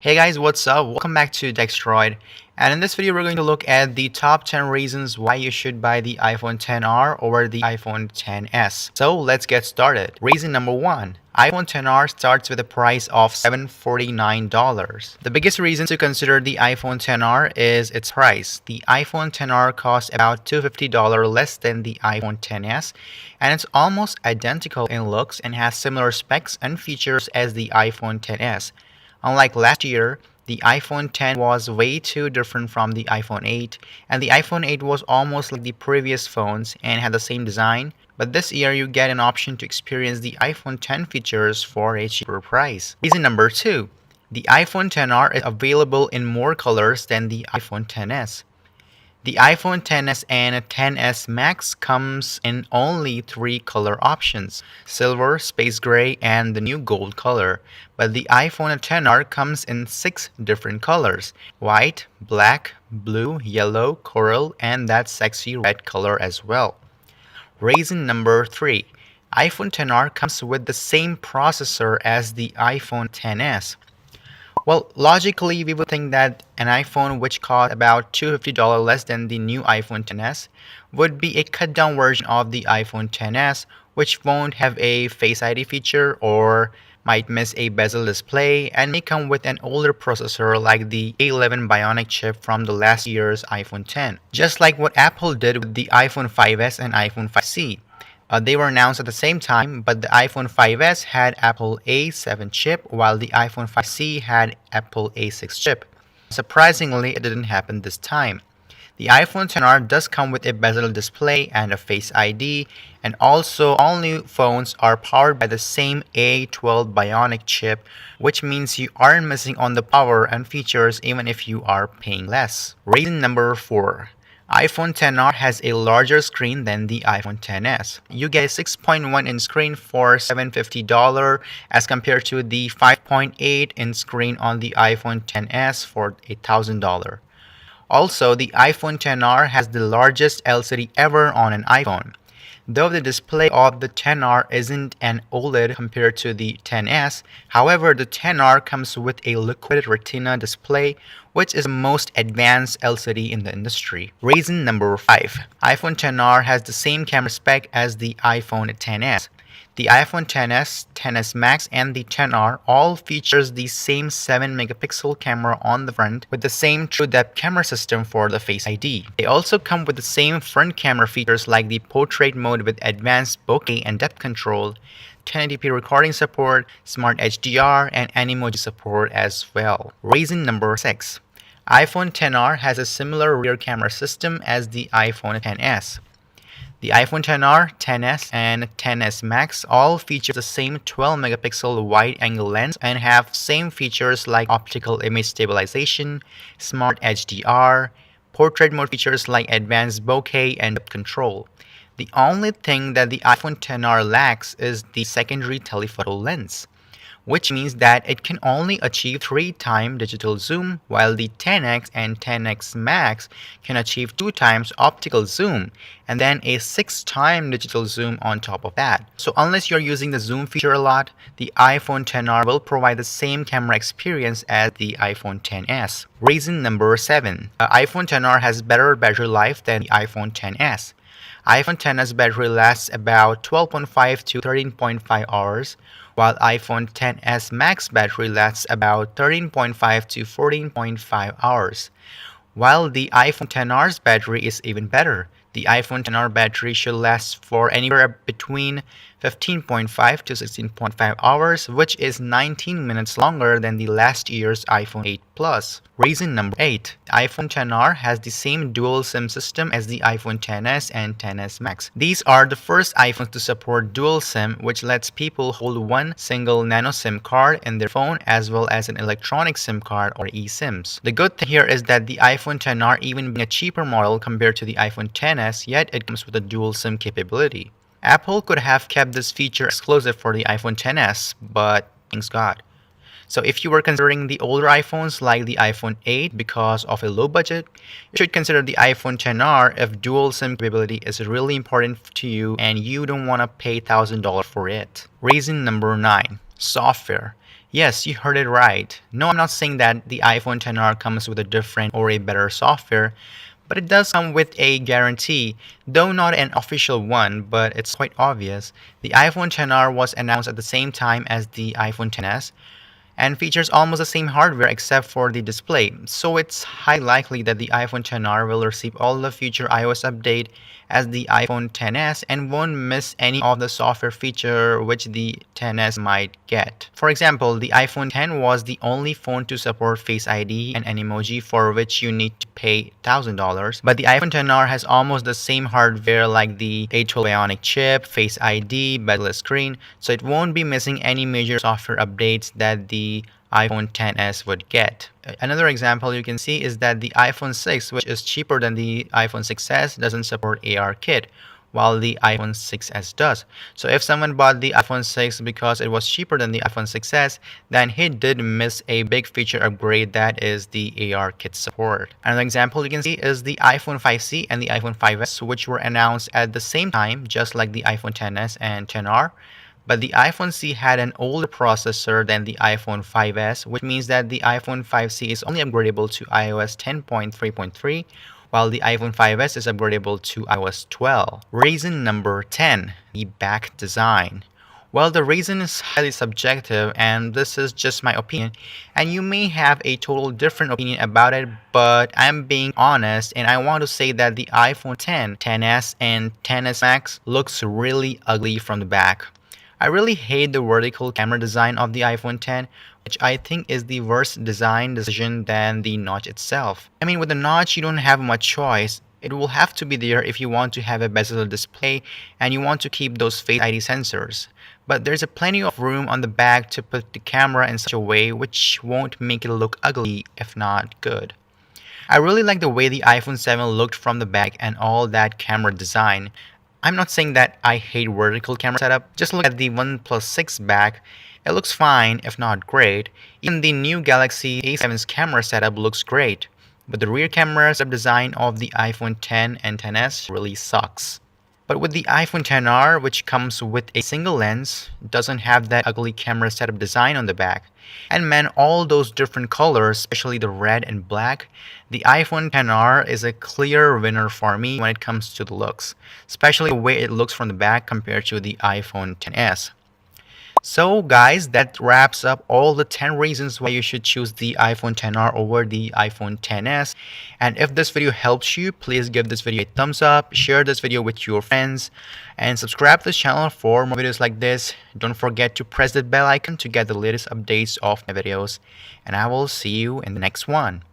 Hey guys, what's up? Welcome back to Dextroid. And in this video, we're going to look at the top 10 reasons why you should buy the iPhone XR over the iPhone XS. So let's get started. Reason number 1. iPhone XR starts with a price of $749. The biggest reason to consider the iPhone XR is its price. The iPhone XR costs about $250 less than the iPhone XS, and it's almost identical in looks and has similar specs and features as the iPhone XS. Unlike last year, the iPhone X was way too different from the iPhone 8, and the iPhone 8 was almost like the previous phones and had the same design, but this year you get an option to experience the iPhone X features for a cheaper price. Reason number 2. The iPhone XR is available in more colors than the iPhone XS. The iPhone XS and XS Max comes in only 3 color options: silver, space gray, and the new gold color. But the iPhone XR comes in 6 different colors: white, black, blue, yellow, coral, and that sexy red color as well. Reason number 3. iPhone XR comes with the same processor as the iPhone XS. Well, logically, we would think that an iPhone which costs about $250 less than the new iPhone XS would be a cut-down version of the iPhone XS, which won't have a Face ID feature or might miss a bezel display and may come with an older processor like the A11 Bionic chip from the last year's iPhone X. Just like what Apple did with the iPhone 5s and iPhone 5c. They were announced at the same time, but the iPhone 5s had Apple A7 chip, while the iPhone 5c had Apple A6 chip. Surprisingly, it didn't happen this time. The iPhone XR does come with a bezel display and a Face ID, and also all new phones are powered by the same A12 Bionic chip, which means you aren't missing on the power and features even if you are paying less. Reason number 4. iPhone XR has a larger screen than the iPhone XS. You get a 6.1-inch screen for $750 as compared to the 5.8-inch screen on the iPhone XS for $1,000. Also, the iPhone XR has the largest LCD ever on an iPhone. Though the display of the XR isn't an OLED compared to the XS, however, the XR comes with a liquid retina display, which is the most advanced LCD in the industry. Reason number 5. iPhone XR has the same camera spec as the iPhone XS. The iPhone XS, XS Max, and the XR all features the same 7-megapixel camera on the front with the same true depth camera system for the Face ID. They also come with the same front camera features like the portrait mode with advanced bokeh and depth control, 1080p recording support, smart HDR, and Animoji support as well. Reason number 6. iPhone XR has a similar rear camera system as the iPhone XS. The iPhone XR, XS, and XS Max all feature the same 12-megapixel wide-angle lens and have same features like optical image stabilization, smart HDR, portrait mode features like advanced bokeh and depth control. The only thing that the iPhone XR lacks is the secondary telephoto lens, which means that it can only achieve 3x digital zoom, while the XS and XS Max can achieve 2x optical zoom, and then a 6x digital zoom on top of that. So unless you're using the zoom feature a lot, the iPhone XR will provide the same camera experience as the iPhone XS. Reason number 7. The iPhone XR has better battery life than the iPhone XS. iPhone XS battery lasts about 12.5 to 13.5 hours, while iPhone XS Max battery lasts about 13.5 to 14.5 hours. While the iPhone XR's battery is even better. The iPhone XR battery should last for anywhere between 15.5 to 16.5 hours, which is 19 minutes longer than the last year's iPhone 8 Plus. Reason number 8. iPhone XR has the same dual SIM system as the iPhone XS and XS Max. These are the first iPhones to support dual SIM, which lets people hold one single nano SIM card in their phone as well as an electronic SIM card or eSIMs. The good thing here is that the iPhone XR, even being a cheaper model compared to the iPhone XS, yet it comes with a dual SIM capability. Apple could have kept this feature exclusive for the iPhone XS, but thanks God. So if you were considering the older iPhones like the iPhone 8 because of a low budget, you should consider the iPhone XR if dual SIM capability is really important to you and you don't want to pay $1,000 for it. Reason number 9. Software. Yes, you heard it right. No, I'm not saying that the iPhone XR comes with a different or a better software, but it does come with a guarantee, though not an official one, but it's quite obvious. The iPhone XR was announced at the same time as the iPhone XS, and features almost the same hardware except for the display. So it's highly likely that the iPhone XR will receive all the future iOS update as the iPhone XS and won't miss any of the software feature which the XS might get. For example, the iPhone X was the only phone to support Face ID and an emoji for which you need to pay $1,000, but the iPhone XR has almost the same hardware like the A12 Bionic chip, Face ID, bezel screen, so it won't be missing any major software updates that the iPhone XS would get. Another example you can see is that the iPhone 6, which is cheaper than the iPhone 6s, doesn't support ARKit, while the iPhone 6s does. So if someone bought the iPhone 6 because it was cheaper than the iPhone 6s, then he did miss a big feature upgrade, that is the ARKit support. Another example you can see is the iPhone 5C and the iPhone 5s, which were announced at the same time, just like the iPhone XS and XR. But the iPhone C had an older processor than the iPhone 5s, which means that the iPhone 5C is only upgradable to iOS 10.3.3, while the iPhone 5s is upgradable to iOS 12. Reason number 10, the back design. Well, the reason is highly subjective, and this is just my opinion, and you may have a total different opinion about it, but I'm being honest, and I want to say that the iPhone X, XS, and XS Max looks really ugly from the back. I really hate the vertical camera design of the iPhone X, which I think is the worst design decision than the notch itself. I mean, with the notch, you don't have much choice. It will have to be there if you want to have a bezel display and you want to keep those Face ID sensors. But there's a plenty of room on the back to put the camera in such a way which won't make it look ugly, if not good. I really like the way the iPhone 7 looked from the back and all that camera design. I'm not saying that I hate vertical camera setup, just look at the OnePlus 6 back. It looks fine, if not great. Even the new Galaxy A7's camera setup looks great, but the rear camera setup design of the iPhone X and XS really sucks. But with the iPhone XR, which comes with a single lens, doesn't have that ugly camera setup design on the back. And man, all those different colors, especially the red and black, the iPhone XR is a clear winner for me when it comes to the looks, especially the way it looks from the back compared to the iPhone XS. So guys, that wraps up all the 10 reasons why you should choose the iPhone XR over the iPhone XS. And if this video helps you, please give this video a thumbs up, share this video with your friends, and subscribe to this channel for more videos like this. Don't forget to press that bell icon to get the latest updates of my videos. And I will see you in the next one.